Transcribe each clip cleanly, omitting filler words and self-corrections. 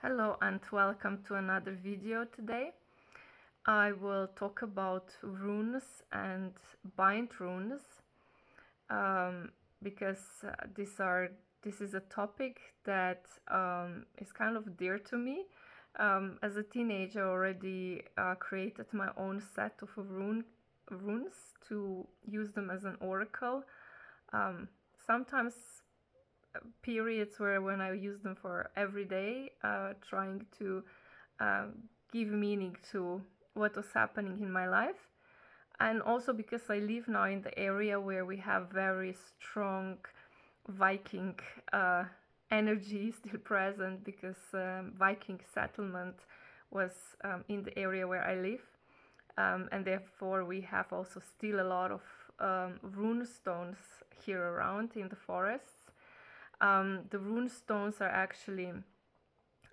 Hello and welcome to another video today. I will talk about runes and bind runes because this is a topic that is kind of dear to me. As a teenager, I already created my own set of runes to use them as an oracle. Sometimes periods when I use them for every day, trying to uh, give meaning to what was happening in my life. And also because I live now in the area where we have very strong Viking energy still present, because Viking settlement was in the area where I live. And therefore we have also still a lot of rune stones here around in the forests. The rune stones are actually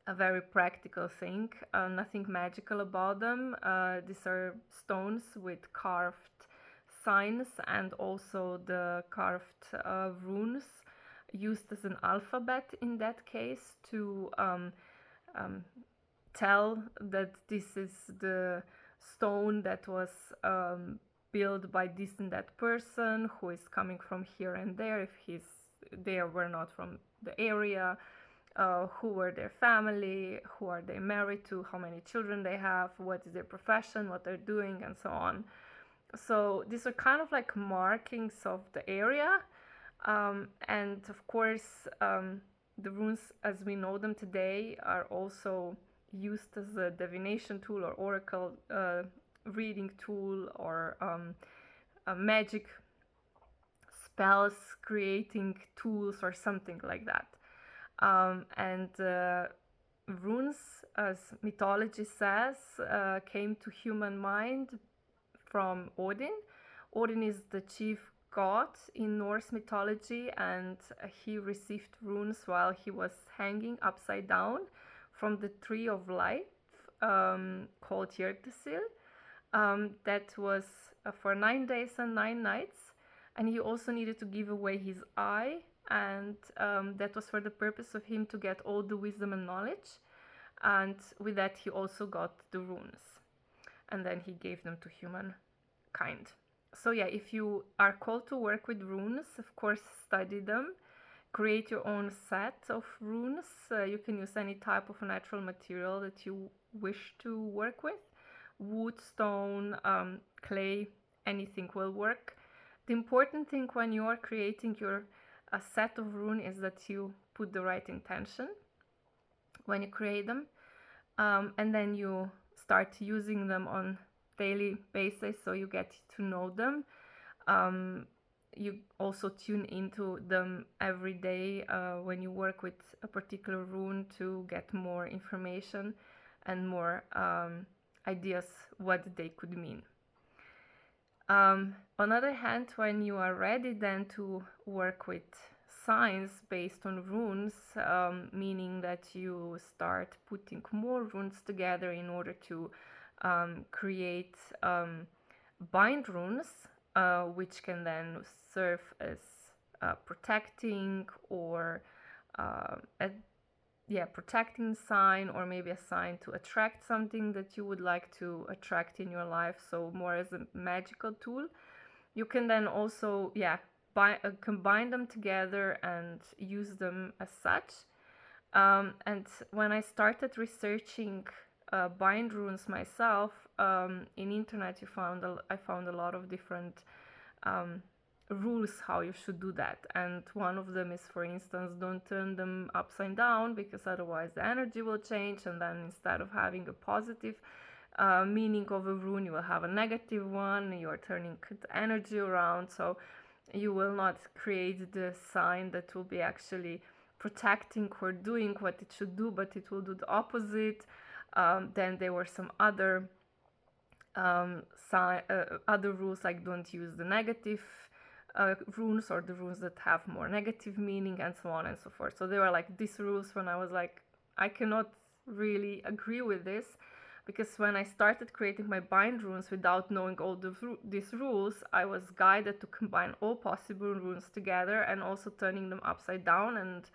a very practical thing, nothing magical about them. These are stones with carved signs and also the carved runes used as an alphabet in that case to tell that this is the stone that was built by this and that person who is coming from here and there, if they were not from the area, who were their family, who are they married to, how many children they have, what is their profession, what they're doing, and so on. So these are kind of like markings of the area. And of course, the runes as we know them today are also used as a divination tool or oracle reading tool, or a magic spells creating tools or something like that. And runes, as mythology says, came to human mind from Odin. Odin is the chief god in Norse mythology, and he received runes while he was hanging upside down from the tree of life, called Yggdrasil. That was for 9 days and 9 nights, and he also needed to give away his eye, and that was for the purpose of him to get all the wisdom and knowledge, and with that he also got the runes, and then he gave them to humankind. So yeah, if you are called to work with runes, of course study them, create your own set of runes. You can use any type of natural material that you wish to work with. Wood, stone, clay, anything will work. The important thing when you are creating your set of rune is that you put the right intention when you create them, and then you start using them on daily basis, so you get to know them. You also tune into them every day when you work with a particular rune to get more information and more ideas what they could mean. On the other hand, when you are ready then to work with signs based on runes, meaning that you start putting more runes together in order to create bind runes, which can then serve as protecting or protecting sign, or maybe a sign to attract something that you would like to attract in your life, so more as a magical tool. You can then also combine them together and use them as such. And when I started researching bind runes myself, in internet I found a lot of different rules how you should do that, and one of them is, for instance, don't turn them upside down, because otherwise the energy will change, and then instead of having a positive meaning of a rune, you will have a negative one. You are turning the energy around, so you will not create the sign that will be actually protecting or doing what it should do, but it will do the opposite. Then there were some other other rules, like don't use the negative runes, or the runes that have more negative meaning, and so on and so forth. So there were like these rules when I was like, I cannot really agree with this, because when I started creating my bind runes without knowing all these rules, I was guided to combine all possible runes together and also turning them upside down, and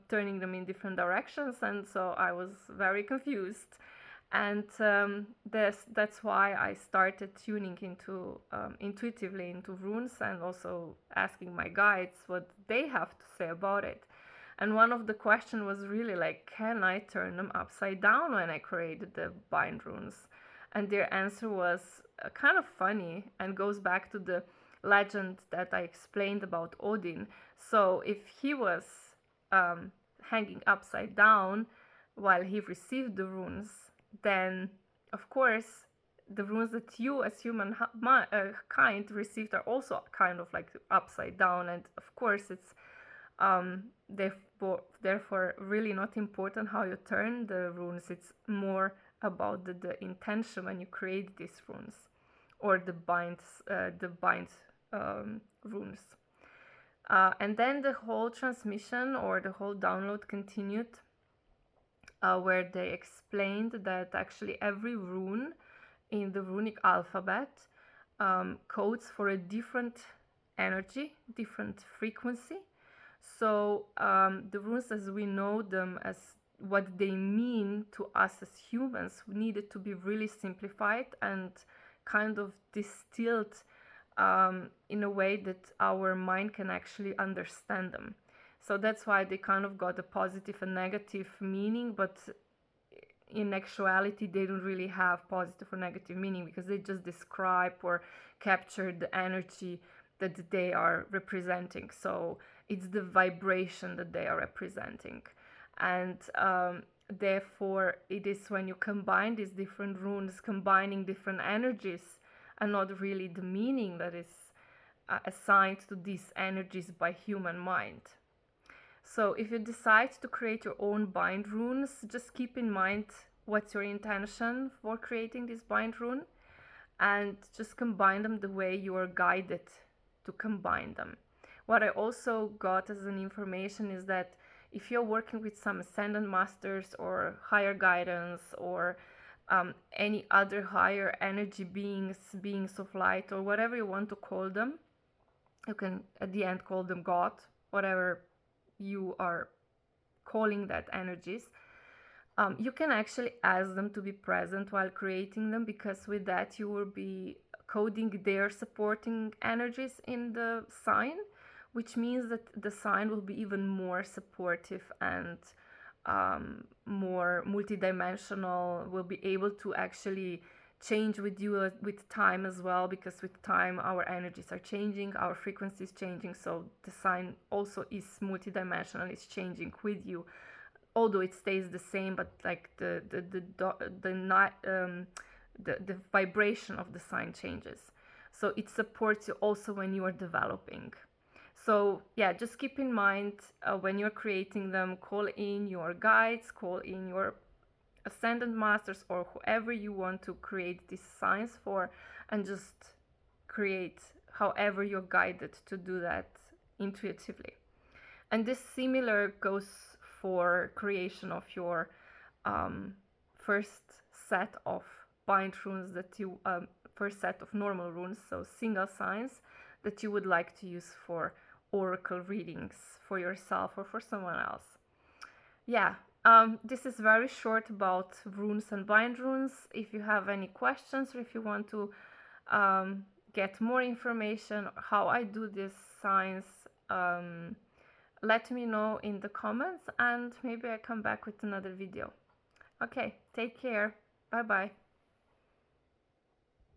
turning them in different directions, and so I was very confused. And that's why I started tuning into intuitively into runes, and also asking my guides what they have to say about it. And one of the questions was really like, can I turn them upside down when I created the bind runes? And their answer was kind of funny and goes back to the legend that I explained about Odin. So if he was hanging upside down while he received the runes, then of course the runes that you as kind received are also kind of like upside down, and of course it's therefore really not important how you turn the runes. It's more about the intention when you create these runes, or the bind runes. And then the whole transmission or the whole download continued, where they explained that actually every rune in the runic alphabet codes for a different energy, different frequency. So the runes as we know them, as what they mean to us as humans, needed to be really simplified and kind of distilled in a way that our mind can actually understand them. So that's why they kind of got a positive and negative meaning, but in actuality they don't really have positive or negative meaning, because they just describe or capture the energy that they are representing. So it's the vibration that they are representing. And therefore it is when you combine these different runes, combining different energies, and not really the meaning that is assigned to these energies by human mind. So if you decide to create your own bind runes, just keep in mind what's your intention for creating this bind rune, and just combine them the way you are guided to combine them. What I also got as an information is that if you're working with some ascendant masters or higher guidance, or any other higher energy beings of light, or whatever you want to call them, you can at the end call them God, whatever you are calling that energies. You can actually ask them to be present while creating them, because with that you will be coding their supporting energies in the sign, which means that the sign will be even more supportive and more multidimensional, will be able to actually change with you with time as well, because with time our energies are changing, our frequency is changing, so the sign also is multidimensional, it's changing with you, although it stays the same, but like the vibration of the sign changes. So it supports you also when you are developing. So yeah, just keep in mind when you're creating them, call in your guides, call in your ascendant masters, or whoever you want to create these signs for, and just create however you're guided to do that intuitively. And this similar goes for creation of your first set of bind runes that you first set of normal runes, so single signs that you would like to use for oracle readings for yourself or for someone else. Yeah, this is very short about runes and bind runes. If you have any questions, or if you want to get more information how I do these signs, let me know in the comments, and maybe I come back with another video. Okay, take care. Bye bye.